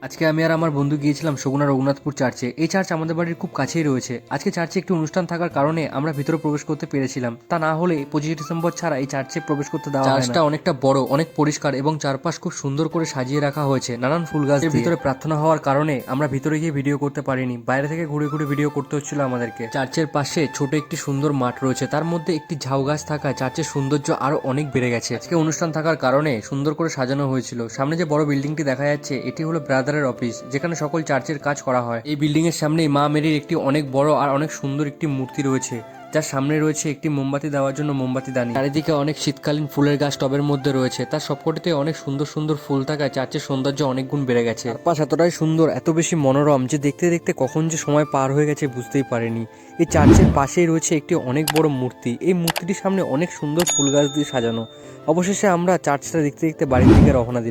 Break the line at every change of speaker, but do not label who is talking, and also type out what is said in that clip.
আজকে আমি আর আমার বন্ধু গিয়েছিলাম সগুনা রঘুনাথপুর চার্চে। এই চার্চ আমাদের বাড়ির খুব কাছেই রয়েছে। আজকে চার্চে একটি অনুষ্ঠান থাকার কারণে আমরা ভিতরে প্রবেশ করতে পেরেছিলাম। তা না হলে 25 ডিসেম্বর ছাড়া এই চার্চে প্রবেশ করতে দেওয়া হয় না। চার্চটা অনেকটা বড়, অনেক পরিষ্কার এবং চারপাশ খুব সুন্দর করে সাজিয়ে রাখা হয়েছে নানান ফুল গাছ দিয়ে। ভিতরে প্রার্থনা হওয়ার কারণে আমরা ভিতরে গিয়ে ভিডিও করতে পারিনি, বাইরে থেকে ঘুরে ঘুরে ভিডিও করতে হচ্ছিল আমাদেরকে। চার্চের পাশে ছোট একটি সুন্দর মাঠ রয়েছে, তার মধ্যে একটি ঝাউ গাছ থাকায় চার্চের সৌন্দর্য আরো অনেক বেড়ে গেছে। আজকে অনুষ্ঠান থাকার কারণে সুন্দর করে সাজানো হয়েছিল। সামনে যে বড় বিল্ডিংটি দেখা যাচ্ছে এটি হলো ব্রাদারের অফিস, যেখানে সকল চার্চের কাজ করা হয়। এই বিল্ডিং এর সামনেই মা মেরির একটি অনেক বড় আর অনেক সুন্দর একটি মূর্তি রয়েছে, যার সামনে রয়েছে একটি মোমবাতি দেওয়ার জন্য মোমবাতি দানি। চারিদিকে অনেক শীতকালীন ফুলের গাছ টবের মধ্যে রয়েছে, তার সবকটিতে অনেক সুন্দর সুন্দর ফুল থাকায় চার্চের সৌন্দর্য অনেক গুণ বেড়ে গেছে। চারপাশ এতটাই সুন্দর, এত বেশি মনোরম যে দেখতে দেখতে কখন যে সময় পার হয়ে গেছে বুঝতেই পারিনি। এই চার্চের পাশেই রয়েছে একটি অনেক বড় মূর্তি, এই মূর্তিটির সামনে অনেক সুন্দর ফুল গাছ দিয়ে সাজানো। অবশেষে আমরা চার্চটা দেখতে দেখতে বাড়ির দিকে রওনা দিলাম।